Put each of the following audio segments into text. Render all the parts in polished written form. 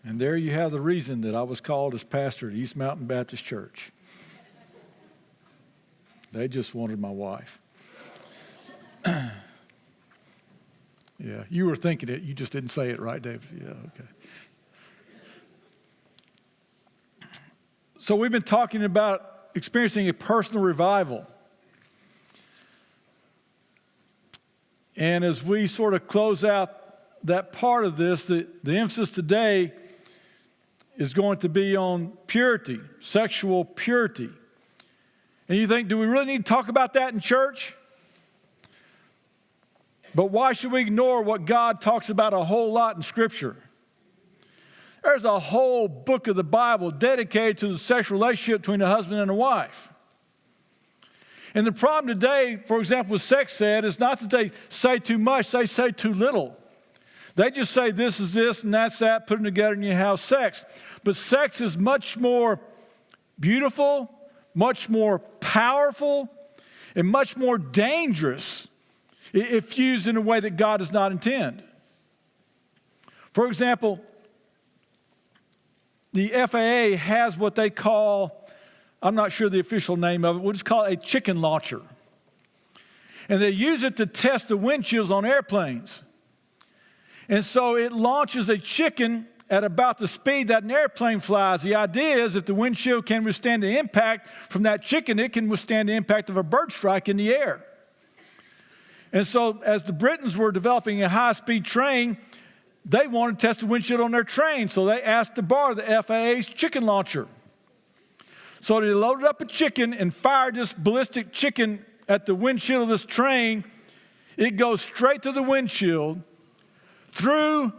And there you have the reason that I was called as pastor at East Mountain Baptist Church. They just wanted my wife. Yeah, you were thinking it. You just didn't say it right, David. Yeah, okay. So we've been talking about experiencing a personal revival. And as we sort of close out that part of this, the emphasis today is going to be on purity, sexual purity. And you think, do we really need to talk about that in church? But why should we ignore what God talks about a whole lot in Scripture? There's a whole book of the Bible dedicated to the sexual relationship between a husband and a wife. And the problem today, for example, with sex ed, is not that they say too much, they say too little. They just say this is this and that's that, put them together and you have sex. But sex is much more beautiful, much more powerful, and much more dangerous if used in a way that God does not intend. For example, the FAA has what they call, I'm not sure the official name of it, we'll just call it a chicken launcher. And they use it to test the windshields on airplanes. And so it launches a chicken at about the speed that an airplane flies. The idea is if the windshield can withstand the impact from that chicken, it can withstand the impact of a bird strike in the air. And so as the Britons were developing a high-speed train, they wanted to test the windshield on their train. So they asked to borrow the FAA's chicken launcher. So they loaded up a chicken and fired this ballistic chicken at the windshield of this train. It goes straight to the windshield, through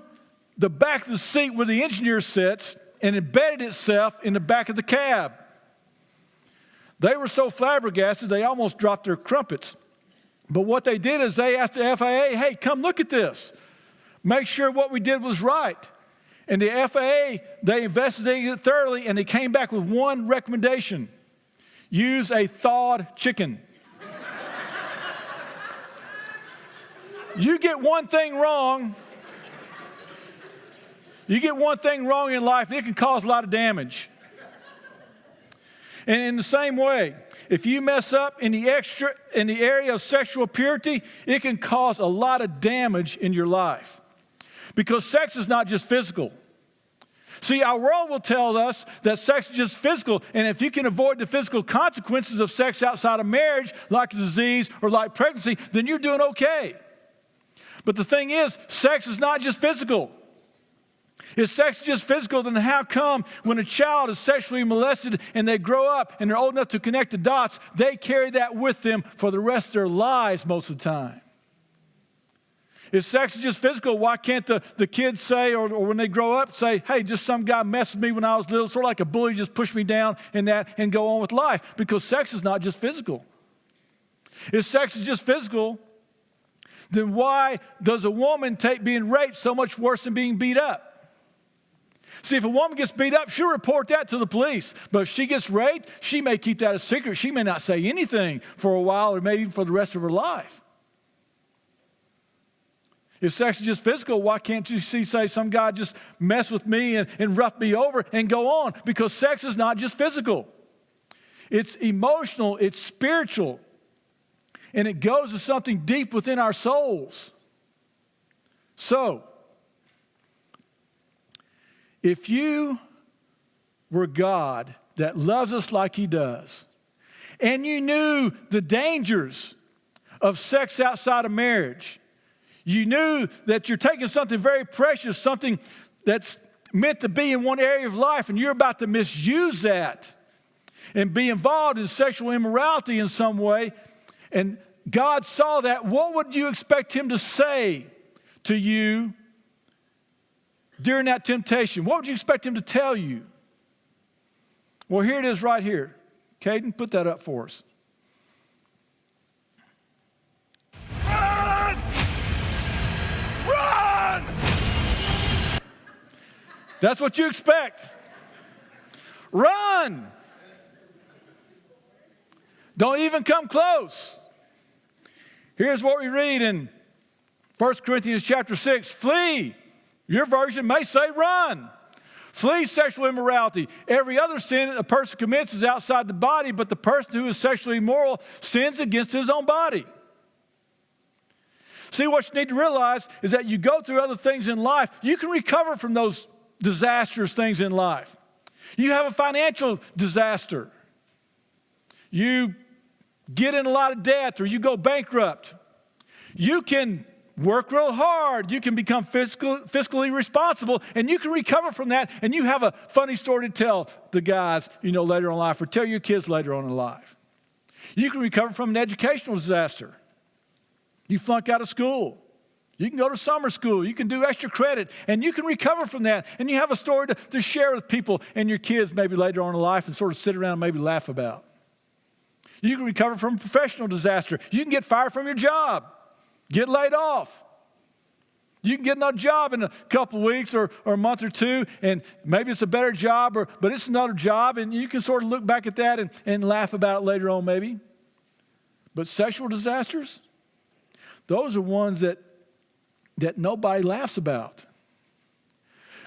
the back of the seat where the engineer sits, and embedded itself in the back of the cab. They were so flabbergasted, they almost dropped their crumpets. But what they did is they asked the FAA, hey, come look at this. Make sure what we did was right. And the FAA, they investigated it thoroughly, and they came back with one recommendation. Use a thawed chicken. You get one thing wrong in life, and it can cause a lot of damage. And in the same way, if you mess up in the area of sexual purity, it can cause a lot of damage in your life. Because sex is not just physical. See, our world will tell us that sex is just physical, and if you can avoid the physical consequences of sex outside of marriage, like disease or like pregnancy, then you're doing okay. But the thing is, sex is not just physical. If sex is just physical, then how come when a child is sexually molested and they grow up and they're old enough to connect the dots, they carry that with them for the rest of their lives most of the time? If sex is just physical, why can't the kids say, or when they grow up, say, hey, just some guy messed with me when I was little, sort of like a bully just pushed me down and go on with life? Because sex is not just physical. If sex is just physical, then why does a woman take being raped so much worse than being beat up? See, if a woman gets beat up, she'll report that to the police. But if she gets raped, she may keep that a secret. She may not say anything for a while or maybe even for the rest of her life. If sex is just physical, why can't you say some guy just messed with me and roughed me over and go on? Because sex is not just physical. It's emotional, it's spiritual, and it goes to something deep within our souls. So, if you were God that loves us like He does, and you knew the dangers of sex outside of marriage, you knew that you're taking something very precious, something that's meant to be in one area of life, and you're about to misuse that and be involved in sexual immorality in some way, and God saw that, what would you expect Him to say to you during that temptation? What would you expect Him to tell you? Well, here it is right here. Caden, put that up for us. Run! Run! That's what you expect. Run! Don't even come close. Here's what we read in 1 Corinthians chapter 6. Flee. Your version may say run. Flee sexual immorality. Every other sin a person commits is outside the body, but the person who is sexually immoral sins against his own body. See, what you need to realize is that you go through other things in life, you can recover from those disastrous things in life. You have a financial disaster. You get in a lot of debt or you go bankrupt. You can work real hard. You can become fiscally responsible, and you can recover from that, and you have a funny story to tell the guys, later on in life, or tell your kids later on in life. You can recover from an educational disaster. You flunk out of school. You can go to summer school. You can do extra credit, and you can recover from that, and you have a story to share with people and your kids maybe later on in life and sort of sit around and maybe laugh about. You can recover from a professional disaster. You can get fired from your job. Get laid off. You can get another job in a couple of weeks or a month or two, and maybe it's a better job, but it's another job, and you can sort of look back at that and laugh about it later on maybe. But sexual disasters, those are ones that nobody laughs about.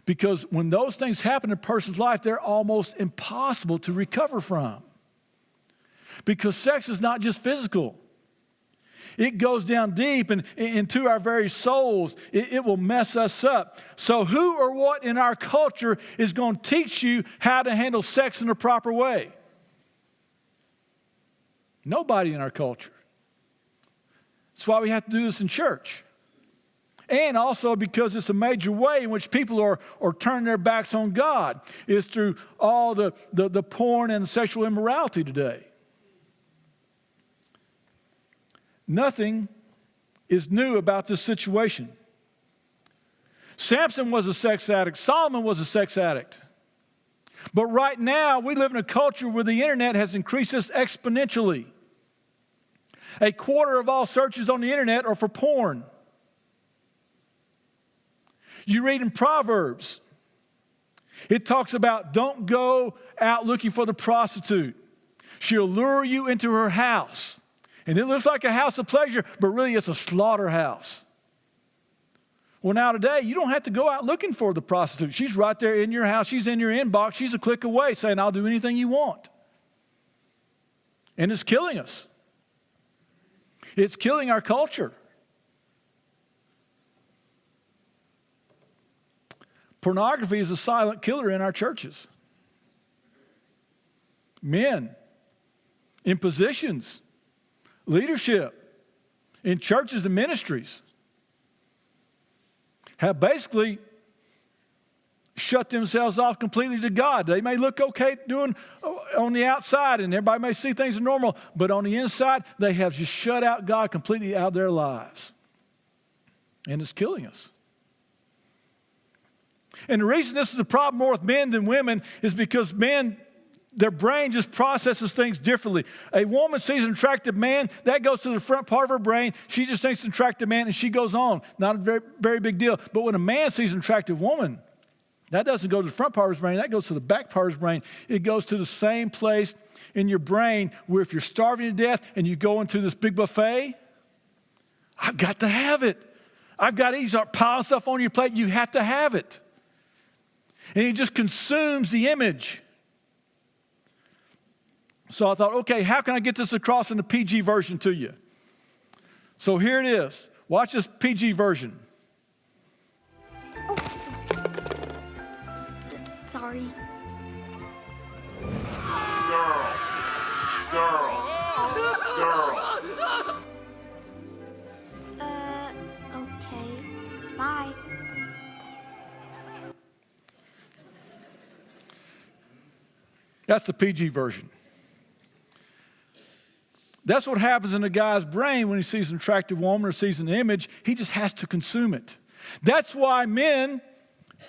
Because when those things happen in a person's life, they're almost impossible to recover from. Because sex is not just physical. It goes down deep and into our very souls. It will mess us up. So who or what in our culture is going to teach you how to handle sex in a proper way? Nobody in our culture. That's why we have to do this in church. And also because it's a major way in which people are turning their backs on God is through all the porn and sexual immorality today. Nothing is new about this situation. Samson was a sex addict. Solomon was a sex addict. But right now, we live in a culture where the internet has increased this exponentially. A quarter of all searches on the internet are for porn. You read in Proverbs, it talks about don't go out looking for the prostitute. She'll lure you into her house. And it looks like a house of pleasure, but really it's a slaughterhouse. Well, now today, you don't have to go out looking for the prostitute. She's right there in your house. She's in your inbox. She's a click away saying, I'll do anything you want. And it's killing us. It's killing our culture. Pornography is a silent killer in our churches. Men in positions, leadership, in churches and ministries have basically shut themselves off completely to God. They may look okay doing on the outside and everybody may see things are normal, but on the inside, they have just shut out God completely out of their lives. And it's killing us. And the reason this is a problem more with men than women is because men, their brain just processes things differently. A woman sees an attractive man, that goes to the front part of her brain. She just thinks an attractive man and she goes on. Not a very, very big deal. But when a man sees an attractive woman, that doesn't go to the front part of his brain. That goes to the back part of his brain. It goes to the same place in your brain where if you're starving to death and you go into this big buffet, I've got to have it. I've got to eat. Start piling stuff on your plate. You have to have it. And it just consumes the image. So I thought, okay, how can I get this across in the PG version to you? So here it is. Watch this PG version. Oh. Sorry. Girl. Okay. Bye. That's the PG version. That's what happens in a guy's brain when he sees an attractive woman or sees an image. He just has to consume it. That's why men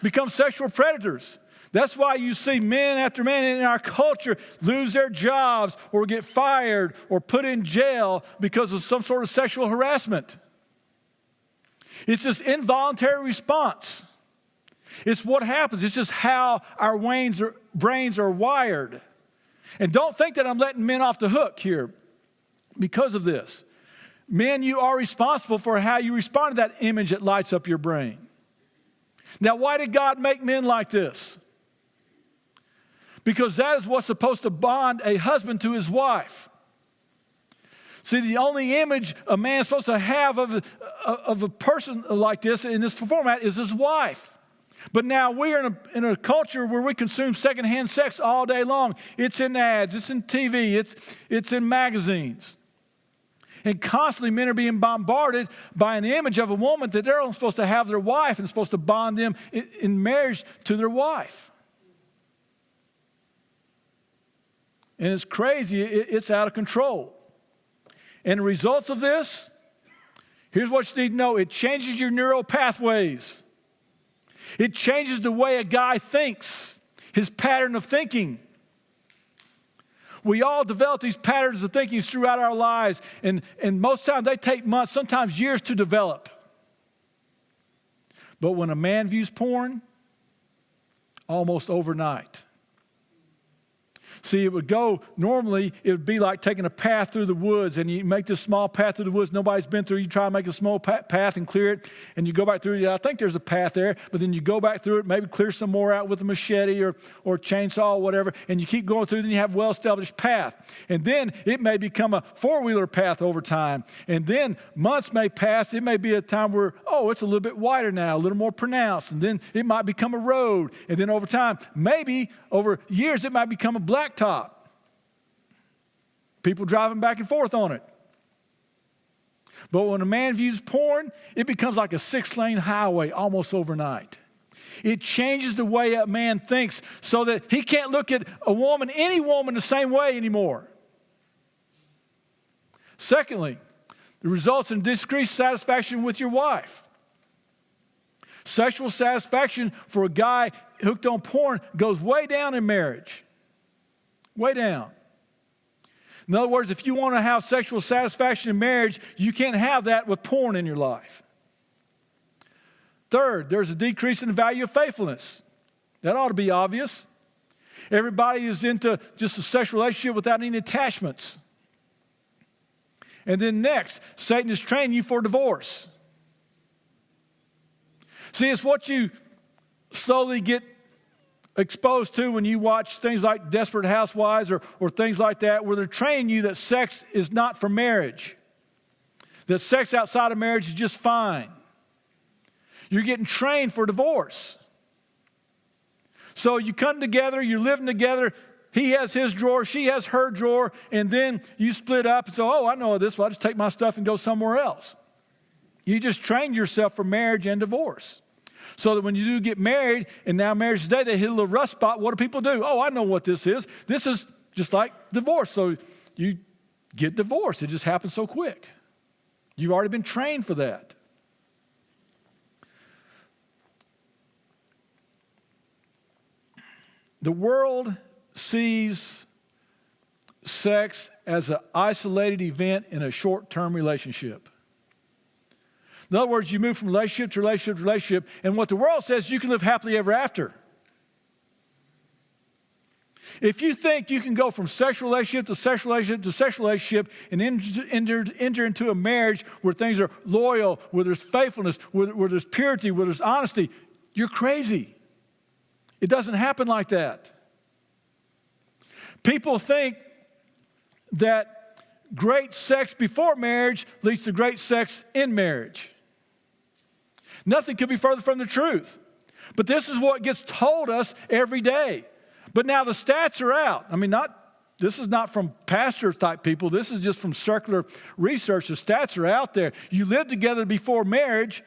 become sexual predators. That's why you see men after men in our culture lose their jobs or get fired or put in jail because of some sort of sexual harassment. It's this involuntary response. It's what happens. It's just how our brains are wired. And don't think that I'm letting men off the hook here because of this. Men, you are responsible for how you respond to that image that lights up your brain. Now, why did God make men like this? because that is what's supposed to bond a husband to his wife. See, the only image a man's supposed to have of a person like this in this format is his wife. But now we are in a culture where we consume secondhand sex all day long. It's in ads, it's in TV, it's in magazines. And constantly men are being bombarded by an image of a woman that they're only supposed to have their wife and supposed to bond them in marriage to their wife. And it's crazy, it's out of control. And the results of this, here's what you need to know. It changes your neural pathways. It changes the way a guy thinks, his pattern of thinking. We all develop these patterns of thinking throughout our lives, and most times they take months, sometimes years to develop. But when a man views porn, almost overnight. See, normally it would be like taking a path through the woods, and you make this small path through the woods nobody's been through. You try to make a small path and clear it, and you go back through it. I think there's a path there, but then you go back through it, maybe clear some more out with a machete or chainsaw or whatever, and you keep going through, then you have a well-established path. And then it may become a four-wheeler path over time. And then months may pass. It may be a time where, it's a little bit wider now, a little more pronounced. And then it might become a road. And then over time, maybe over years, it might become a blacktop. People driving back and forth on it. But when a man views porn, it becomes like a 6-lane highway almost overnight. It changes the way a man thinks so that he can't look at any woman the same way anymore. Secondly, it results in decreased satisfaction with your wife. Sexual satisfaction for a guy hooked on porn goes way down in marriage. Way down. In other words, if you want to have sexual satisfaction in marriage, you can't have that with porn in your life. Third, there's a decrease in the value of faithfulness. That ought to be obvious. Everybody is into just a sexual relationship without any attachments. And then next, Satan is training you for divorce. See, it's what you slowly get exposed to when you watch things like Desperate Housewives or things like that, where they're training you that sex is not for marriage, that sex outside of marriage is just fine. You're getting trained for divorce. So you come together, you're living together, he has his drawer, she has her drawer, and then you split up and say, I know this, well, I'll just take my stuff and go somewhere else. You just trained yourself for marriage and divorce. So that when you do get married, and now marriage today, they hit a little rust spot, what do people do? I know what this is. This is just like divorce. So you get divorced. It just happens so quick. You've already been trained for that. The world sees sex as an isolated event in a short-term relationship. In other words, you move from relationship to relationship to relationship, and what the world says, you can live happily ever after. If you think you can go from sexual relationship to sexual relationship to sexual relationship and enter into a marriage where things are loyal, where there's faithfulness, where there's purity, where there's honesty, you're crazy. It doesn't happen like that. People think that great sex before marriage leads to great sex in marriage. Nothing could be further from the truth. But this is what gets told us every day. But now the stats are out. This is not from pastor type people. This is just from circular research. The stats are out there. You live together before marriage,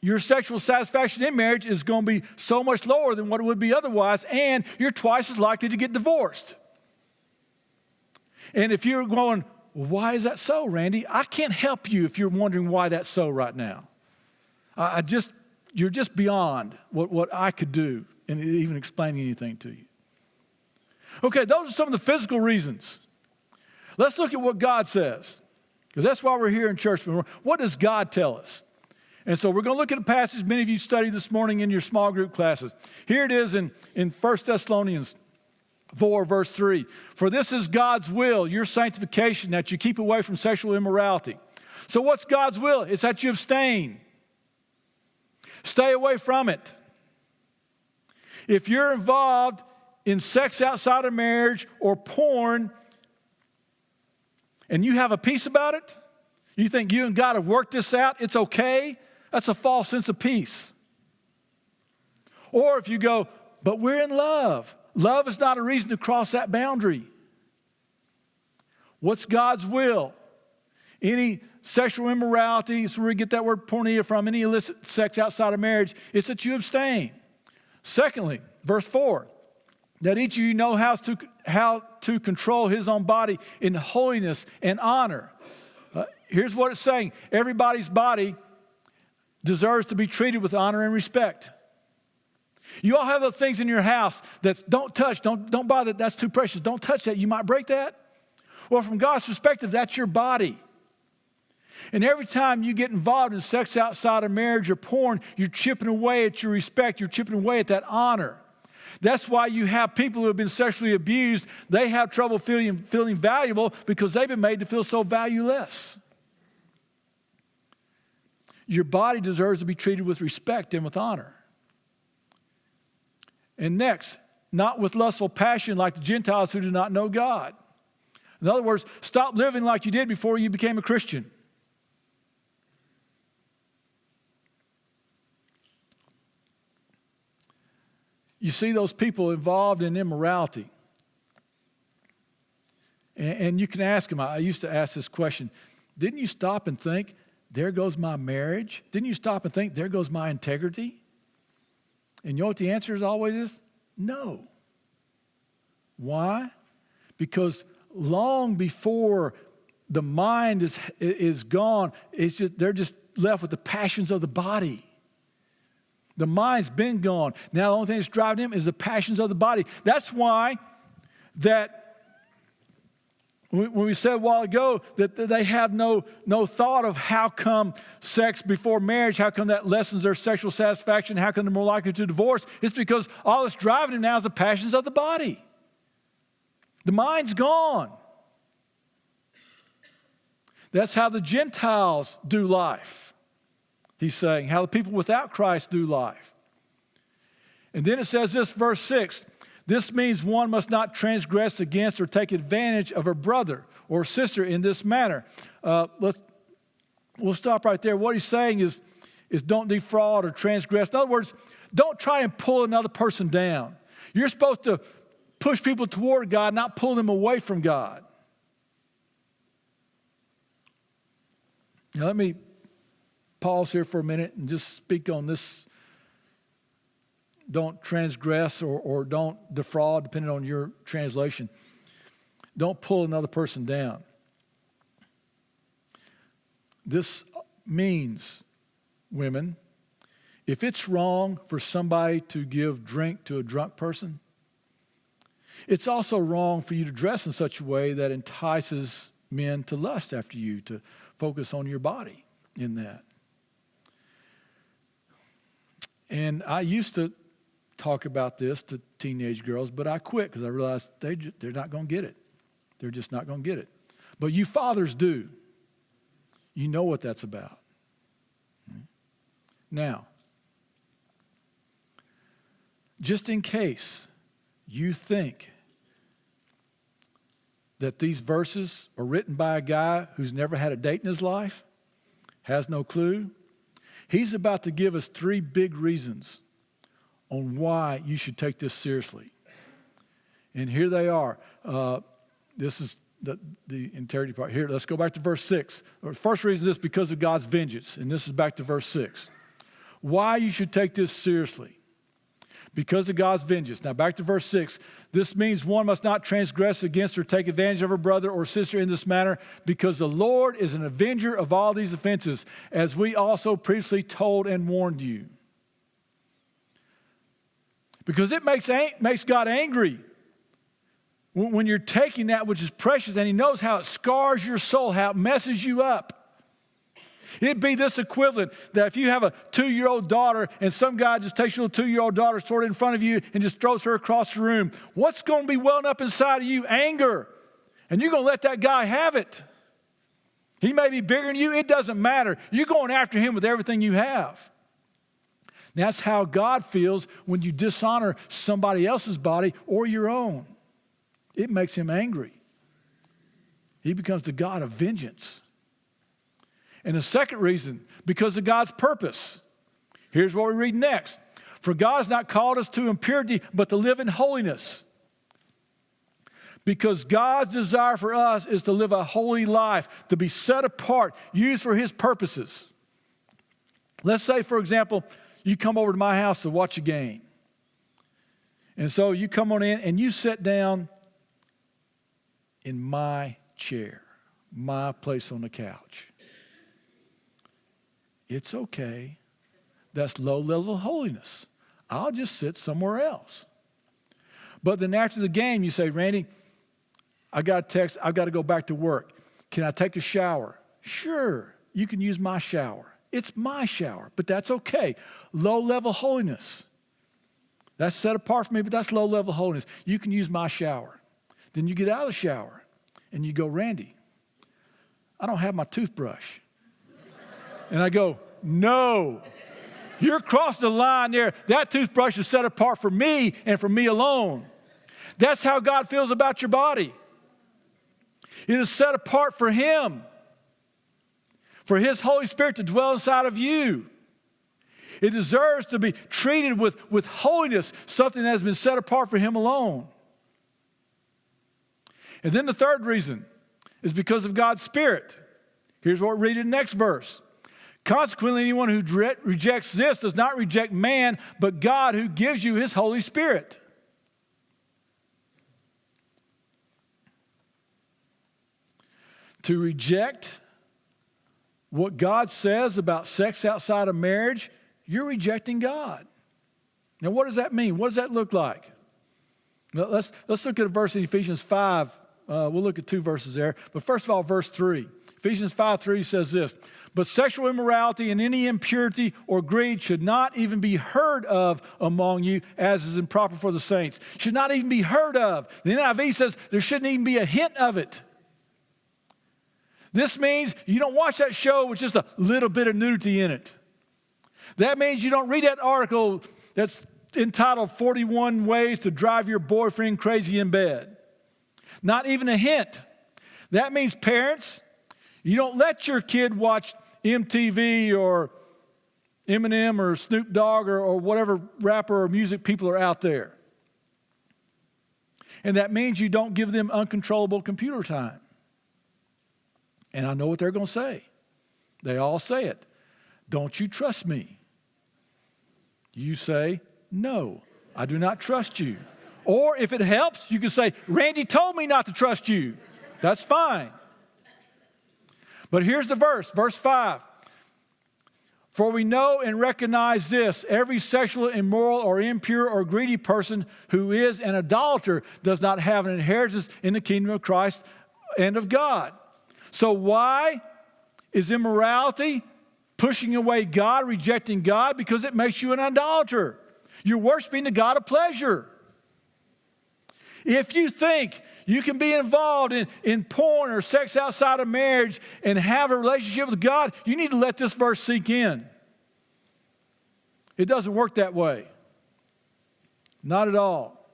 your sexual satisfaction in marriage is going to be so much lower than what it would be otherwise, and you're twice as likely to get divorced. And if you're going, why is that so, Randy? I can't help you if you're wondering why that's so right now. You're just beyond what I could do in even explaining anything to you. Okay, those are some of the physical reasons. Let's look at what God says, because that's why we're here in church. What does God tell us? And so we're going to look at a passage many of you studied this morning in your small group classes. Here it is in 1 Thessalonians 4, verse 3. For this is God's will, your sanctification, that you keep away from sexual immorality. So what's God's will? It's that you abstain. Stay away from it. If you're involved in sex outside of marriage or porn, and you have a peace about it, you think you and God have worked this out, it's okay, that's a false sense of peace. Or if you go, but we're in love. Love is not a reason to cross that boundary. What's God's will? Any sexual immorality, is where we get that word pornea from, any illicit sex outside of marriage, it's that you abstain. Secondly, verse 4, that each of you know how to control his own body in holiness and honor. Here's what it's saying. Everybody's body deserves to be treated with honor and respect. You all have those things in your house that don't touch, don't bother, that's too precious. Don't touch that, you might break that. Well, from God's perspective, that's your body. And every time you get involved in sex outside of marriage or porn, you're chipping away at your respect, you're chipping away at that honor. That's why you have people who have been sexually abused, they have trouble feeling valuable because they've been made to feel so valueless. Your body deserves to be treated with respect and with honor. And next, not with lustful passion like the Gentiles who do not know God. In other words, stop living like you did before you became a Christian. You see those people involved in immorality. And you can ask them, I used to ask this question, didn't you stop and think, there goes my marriage? Didn't you stop and think, there goes my integrity? And you know what the answer is always is? No. Why? Because long before the mind is gone, they're just left with the passions of the body. The mind's been gone. Now the only thing that's driving them is the passions of the body. That's why that when we said a while ago that they have no thought of how come sex before marriage, how come that lessens their sexual satisfaction, how come they're more likely to divorce, it's because all that's driving them now is the passions of the body. The mind's gone. That's how the Gentiles do life. He's saying how the people without Christ do life. And then it says this, verse 6, this means one must not transgress against or take advantage of a brother or sister in this manner. We'll stop right there. What he's saying is don't defraud or transgress. In other words, don't try and pull another person down. You're supposed to push people toward God, not pull them away from God. Now let me pause here for a minute and just speak on this. Don't transgress or don't defraud, depending on your translation. Don't pull another person down. This means, women, if it's wrong for somebody to give drink to a drunk person, it's also wrong for you to dress in such a way that entices men to lust after you, to focus on your body in that. And I used to talk about this to teenage girls, but I quit because I realized they're not going to get it. They're just not going to get it. But you fathers do. You know what that's about. Now, just in case you think that these verses are written by a guy who's never had a date in his life, has no clue, he's about to give us 3 big reasons on why you should take this seriously. And here they are. This is the integrity part. Here, let's go back to verse 6. The first reason is because of God's vengeance. And this is back to verse 6. Why you should take this seriously. Because of God's vengeance. Now back to verse 6. This means one must not transgress against or take advantage of a brother or sister in this manner, because the Lord is an avenger of all these offenses, as we also previously told and warned you. Because it makes God angry when you're taking that which is precious, and he knows how it scars your soul, how it messes you up. It'd be this equivalent that if you have a 2-year-old daughter and some guy just takes your little 2-year-old daughter sort of in front of you and just throws her across the room, what's going to be welling up inside of you? Anger. And you're going to let that guy have it. He may be bigger than you. It doesn't matter. You're going after him with everything you have. That's how God feels when you dishonor somebody else's body or your own. It makes him angry. He becomes the God of vengeance. And the second reason, because of God's purpose. Here's what we read next. For God has not called us to impurity, but to live in holiness. Because God's desire for us is to live a holy life, to be set apart, used for his purposes. Let's say, for example, you come over to my house to watch a game. And so you come on in and you sit down in my chair, my place on the couch. It's okay. That's low level of holiness. I'll just sit somewhere else. But then after the game, you say, Randy, I got a text, I've got to go back to work. Can I take a shower? Sure, you can use my shower. It's my shower, but that's okay. Low level holiness. That's set apart from me, but that's low level holiness. You can use my shower. Then you get out of the shower and you go, Randy, I don't have my toothbrush. And I go, no, you're across the line there. That toothbrush is set apart for me and for me alone. That's how God feels about your body. It is set apart for him, for his Holy Spirit to dwell inside of you. It deserves to be treated with holiness, something that has been set apart for him alone. And then the third reason is because of God's Spirit. Here's what we read in the next verse. Consequently, anyone who rejects this does not reject man, but God who gives you his Holy Spirit. To reject what God says about sex outside of marriage, you're rejecting God. Now, what does that mean? What does that look like? Let's look at a verse in Ephesians 5. We'll look at two verses there. But first of all, verse 3. Ephesians 5:3 says this, but sexual immorality and any impurity or greed should not even be heard of among you, as is improper for the saints. Should not even be heard of. The NIV says there shouldn't even be a hint of it. This means you don't watch that show with just a little bit of nudity in it. That means you don't read that article that's entitled 41 Ways to Drive Your Boyfriend Crazy in Bed. Not even a hint. That means parents, you don't let your kid watch MTV or Eminem or Snoop Dogg or whatever rapper or music people are out there. And that means you don't give them uncontrollable computer time. And I know what they're going to say. They all say it. Don't you trust me? You say, no, I do not trust you. Or if it helps, you can say, Randy told me not to trust you. That's fine. But here's the verse 5. For we know and recognize this, every sexual, immoral, or impure, or greedy person who is an idolater does not have an inheritance in the kingdom of Christ and of God. So why is immorality pushing away God, rejecting God? Because it makes you an idolater. You're worshiping the God of pleasure. If you think you can be involved in porn or sex outside of marriage and have a relationship with God, you need to let this verse sink in. It doesn't work that way. Not at all.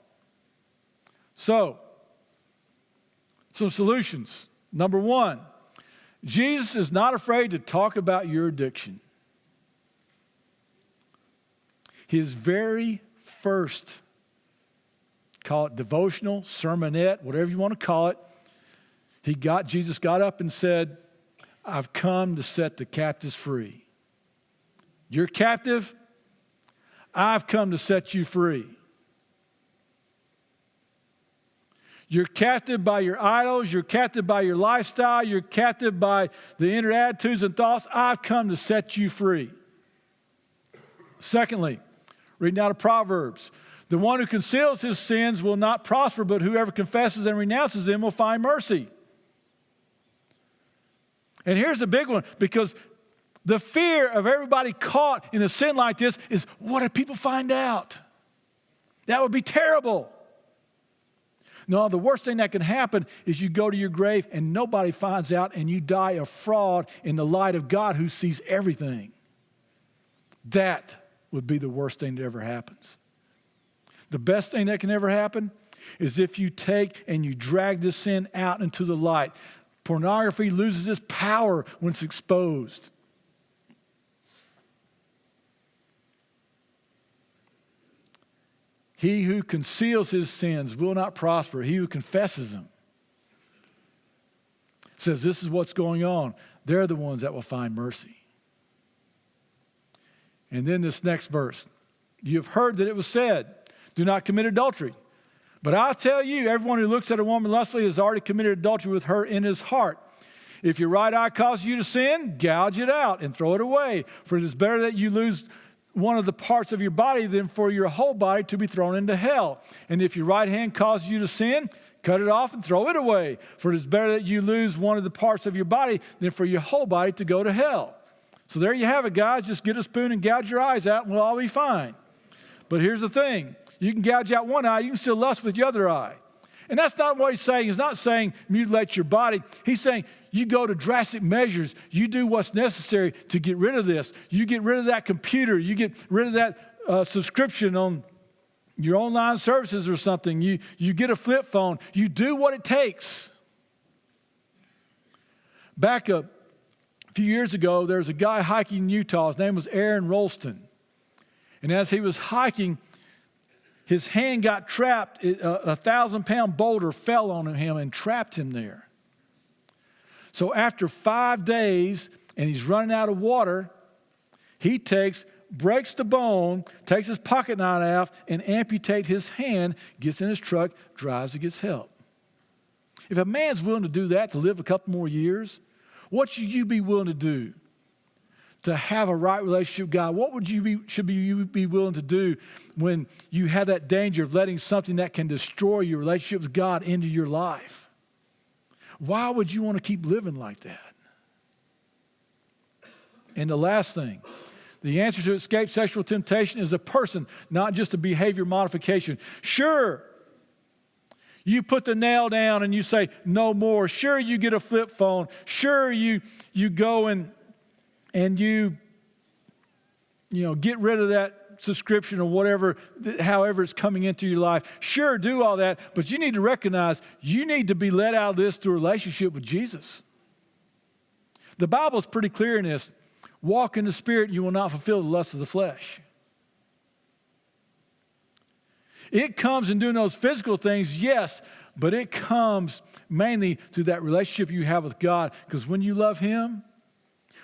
So, some solutions. Number one, Jesus is not afraid to talk about your addiction. His very first, call it devotional, sermonette, whatever you want to call it, Jesus got up and said, I've come to set the captives free. You're captive, I've come to set you free. You're captive by your idols. You're captive by your lifestyle. You're captive by the inner attitudes and thoughts. I've come to set you free. Secondly, reading out of Proverbs, the one who conceals his sins will not prosper, but whoever confesses and renounces them will find mercy. And here's the big one, because the fear of everybody caught in a sin like this is, what if people find out? That would be terrible. No, the worst thing that can happen is you go to your grave and nobody finds out and you die a fraud in the light of God who sees everything. That would be the worst thing that ever happens. The best thing that can ever happen is if you take and you drag this sin out into the light. Pornography loses its power when it's exposed. He who conceals his sins will not prosper. He who confesses them says, this is what's going on. They're the ones that will find mercy. And then this next verse. You have heard that it was said, do not commit adultery. But I tell you, everyone who looks at a woman lustfully has already committed adultery with her in his heart. If your right eye causes you to sin, gouge it out and throw it away. For it is better that you lose one of the parts of your body than for your whole body to be thrown into hell. And if your right hand causes you to sin, cut it off and throw it away. For it is better that you lose one of the parts of your body than for your whole body to go to hell. So there you have it, guys. Just get a spoon and gouge your eyes out and we'll all be fine. But here's the thing. You can gouge out one eye. You can still lust with your other eye. And that's not what he's saying. He's not saying mutilate your body. He's saying you go to drastic measures. You do what's necessary to get rid of this. You get rid of that computer. You get rid of that subscription on your online services or something. You get a flip phone. You do what it takes. Back a few years ago, there was a guy hiking in Utah. His name was Aaron Rolston. And as he was hiking, his hand got trapped. A 1,000-pound boulder fell on him and trapped him there. So after 5 days, and he's running out of water, he breaks the bone, takes his pocket knife out, and amputates his hand, gets in his truck, drives and gets help. If a man's willing to do that to live a couple more years, what should you be willing to do to have a right relationship with God? What would you be willing to do when you have that danger of letting something that can destroy your relationship with God into your life? Why would you want to keep living like that? And the last thing, the answer to escape sexual temptation is a person, not just a behavior modification. Sure, you put the nail down and you say, no more. Sure, you get a flip phone. Sure, you go and you get rid of that subscription or whatever, however it's coming into your life. Sure, do all that, but you need to recognize you need to be led out of this through a relationship with Jesus. The Bible's pretty clear in this. Walk in the Spirit, you will not fulfill the lust of the flesh. It comes in doing those physical things, yes, but it comes mainly through that relationship you have with God. Because when you love Him,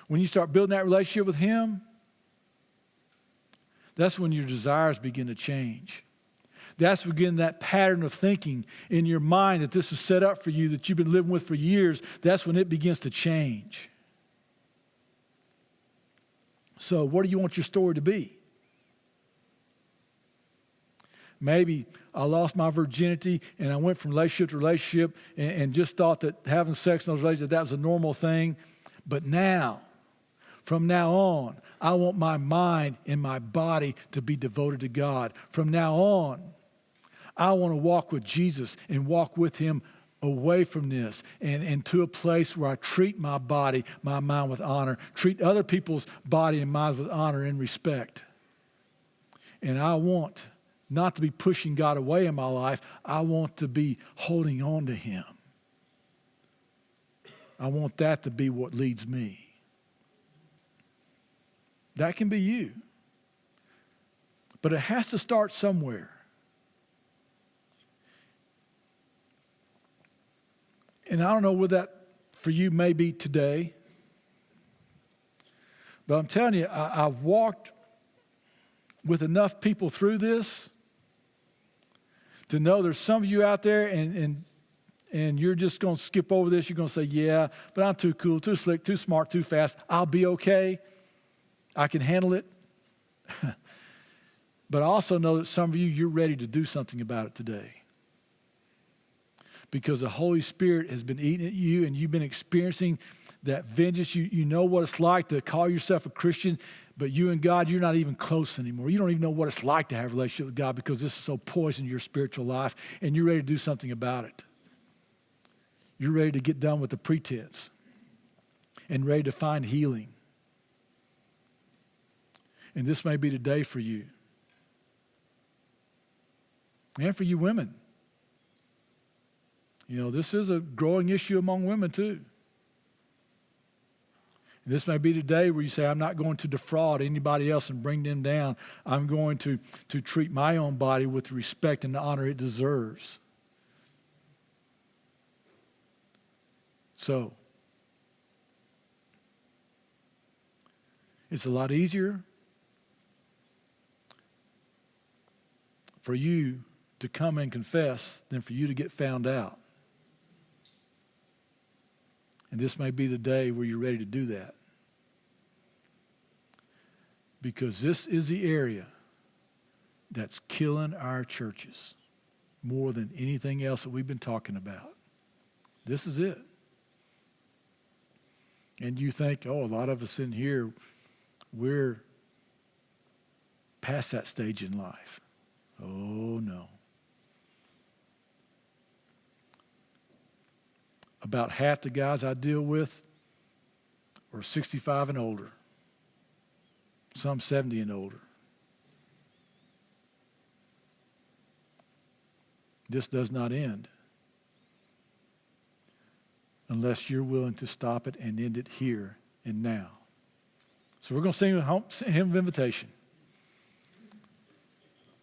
when you start building that relationship with Him, that's when your desires begin to change. That's when that pattern of thinking in your mind that this is set up for you, that you've been living with for years, that's when it begins to change. So what do you want your story to be? Maybe I lost my virginity and I went from relationship to relationship and just thought that having sex in those relationships, that was a normal thing. But now, from now on, I want my mind and my body to be devoted to God. From now on, I want to walk with Jesus and walk with Him away from this and to a place where I treat my body, my mind with honor, treat other people's body and minds with honor and respect. And I want not to be pushing God away in my life. I want to be holding on to Him. I want that to be what leads me. That can be you. But it has to start somewhere. And I don't know what that for you may be today. But I'm telling you, I've walked with enough people through this to know there's some of you out there and you're just going to skip over this. You're going to say, yeah, but I'm too cool, too slick, too smart, too fast. I'll be okay. I can handle it. But I also know that some of you, you're ready to do something about it today. Because the Holy Spirit has been eating at you and you've been experiencing that vengeance. You know what it's like to call yourself a Christian, but you and God, you're not even close anymore. You don't even know what it's like to have a relationship with God because this is so poisoned your spiritual life, and you're ready to do something about it. You're ready to get done with the pretense and ready to find healing. And this may be the day for you. And for you women. You know, this is a growing issue among women too. And this may be the day where you say, I'm not going to defraud anybody else and bring them down. I'm going to treat my own body with the respect and the honor it deserves. So, it's a lot easier for you to come and confess than for you to get found out. And this may be the day where you're ready to do that. Because this is the area that's killing our churches more than anything else that we've been talking about. This is it. And you think, oh, a lot of us in here, we're past that stage in life. Oh, no. About half the guys I deal with are 65 and older. Some 70 and older. This does not end unless you're willing to stop it and end it here and now. So we're going to sing a hymn of invitation.